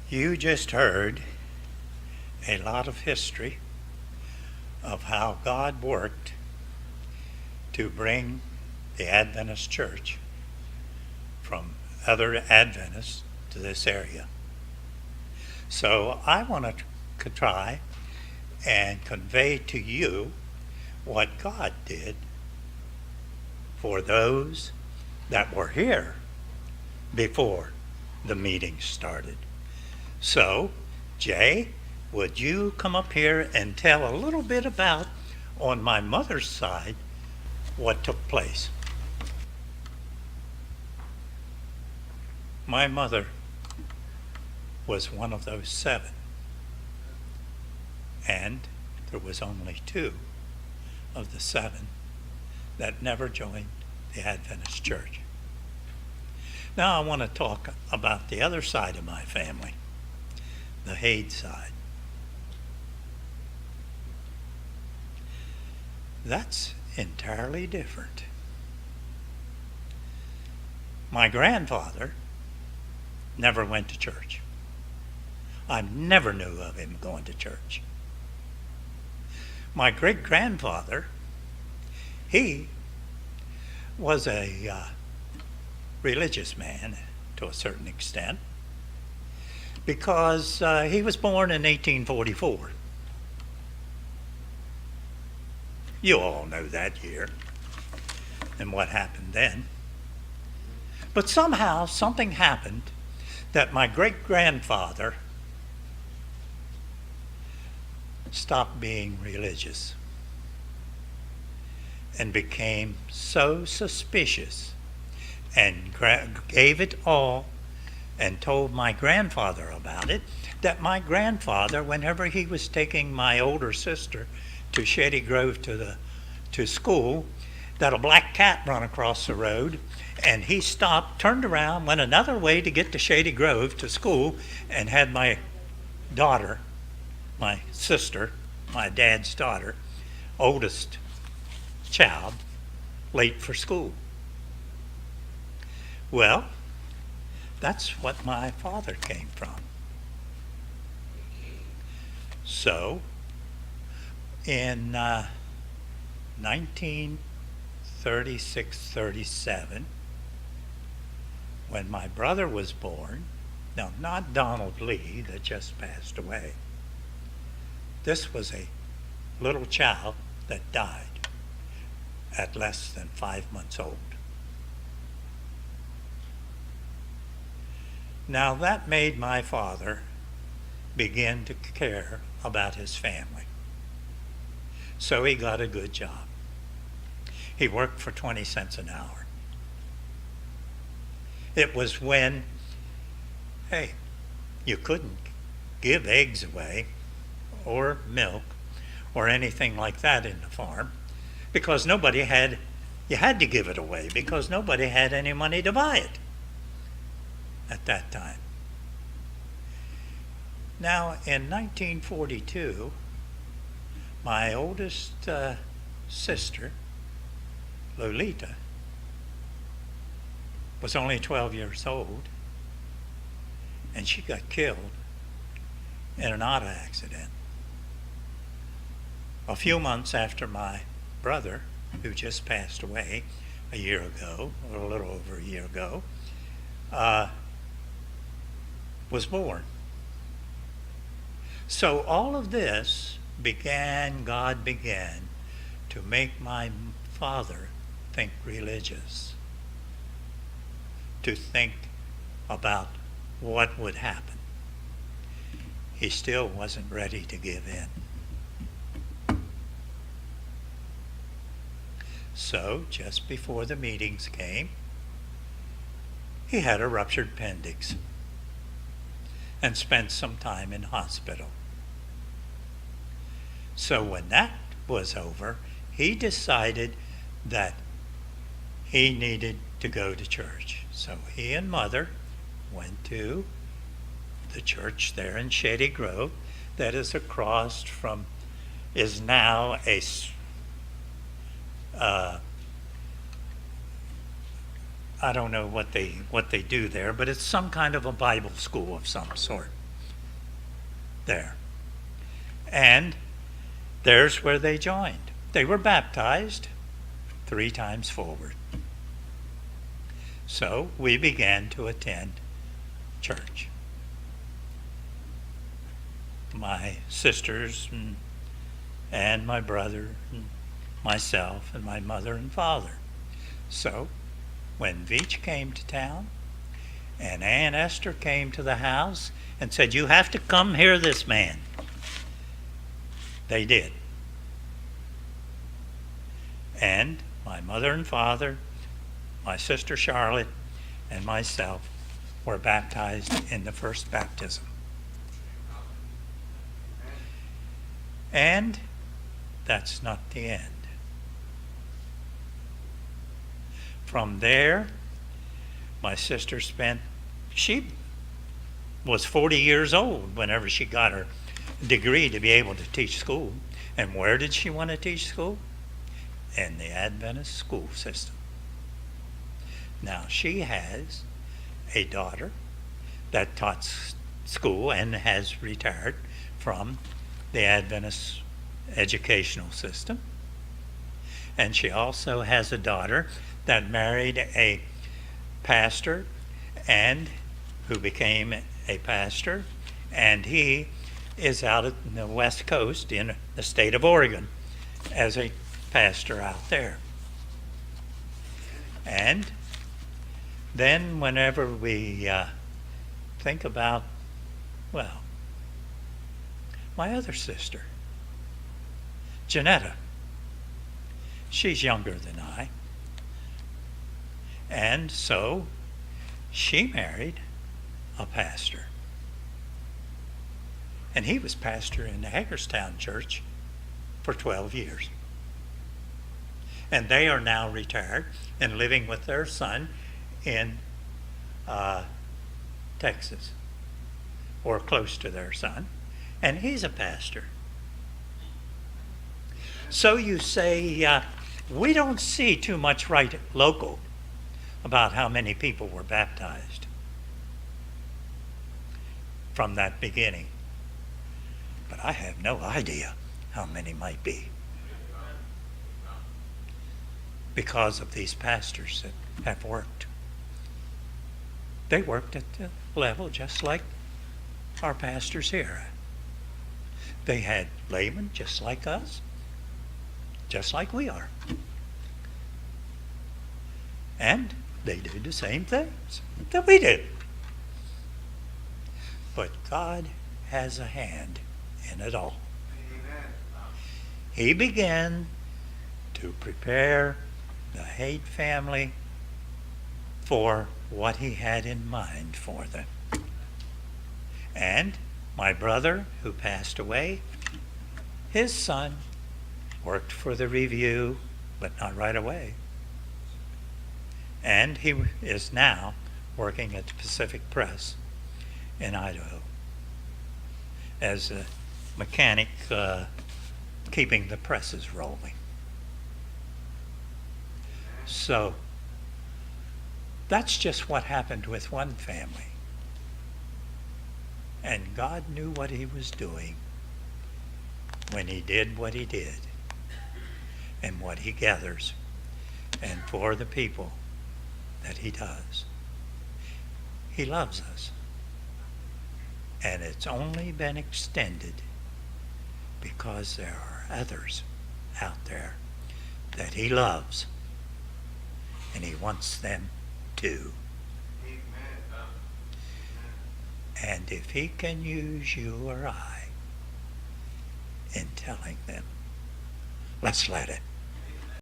You just heard a lot of history of how God worked to bring the Adventist church from other Adventists to this area. So I want to try and convey to you what God did for those that were here before the meeting started. So, Jay, would you come up here and tell a little bit about, on my mother's side, what took place? My mother was one of those 7, and there was only 2 of the 7 that never joined the Adventist church. Now I want to talk about the other side of my family, the Hade side. That's entirely different. My grandfather never went to church. I never knew of him going to church. My great-grandfather, he was a religious man to a certain extent because he was born in 1844. You all know that year and what happened then. But somehow something happened that my great-grandfather stopped being religious and became so suspicious and gave it all and told my grandfather about it, that my grandfather, whenever he was taking my older sister to Shady Grove to school, that a black cat run across the road, and he stopped, turned around, went another way to get to Shady Grove to school, and had my daughter, my sister, my dad's daughter, oldest child, late for school. Well, that's what my father came from. So, in 1936-37, when my brother was born, no, not Donald Lee that just passed away, this was a little child that died at less than 5 months old. Now that made my father begin to care about his family. So he got a good job. He worked for 20 cents an hour. It was when, hey, you couldn't give eggs away or milk or anything like that in the farm because you had to give it away because nobody had any money to buy it at that time. Now, in 1942, my oldest sister, Lolita, was only 12 years old, and she got killed in an auto accident a few months after my brother, who just passed away a year ago, or a little over a year ago, was born. So all of this God began to make my father think religious, to think about what would happen. He still wasn't ready to give in. So just before the meetings came, he had a ruptured appendix and spent some time in hospital. So when that was over, he decided that he needed to go to church. So he and Mother went to the church there in Shady Grove that is across from, is now a I don't know what they do there, but it's some kind of a Bible school of some sort. there. And there's where they joined. They were baptized 3 times forward. So we began to attend church. My sisters and my brother and myself and my mother and father. So when Veach came to town and Aunt Esther came to the house and said, "You have to come hear this man," they did. And my mother and father, my sister Charlotte, and myself were baptized in the first baptism. And that's not the end. From there, my sister she was 40 years old whenever she got her degree to be able to teach school. And where did she want to teach school? In the Adventist school system. Now, she has a daughter that taught school and has retired from the Adventist educational system. And she also has a daughter that married a pastor and who became a pastor, and he is out at the West Coast in the state of Oregon as a pastor out there. And then whenever we think about, well, my other sister, Janetta, she's younger than I. And so she married a pastor. And he was pastor in the Hagerstown Church for 12 years. And they are now retired and living with their son in Texas, or close to their son. And he's a pastor. So you say, we don't see too much right local about how many people were baptized from that beginning. But I have no idea how many might be, because of these pastors that have worked. They worked at the level just like our pastors here. They had laymen just like us, just like we are. And they did the same things that we did. But God has a hand in it all. Amen. He began to prepare the Hade family for what he had in mind for them. And my brother, who passed away, his son worked for the Review, but not right away. And he is now working at the Pacific Press in Idaho as a mechanic, keeping the presses rolling. So that's just what happened with one family. And God knew what he was doing when he did what he did and what he gathers and for the people that he does. He loves us. And it's only been extended because there are others out there that he loves, and he wants them too. Amen. And if he can use you or I in telling them, let's let it.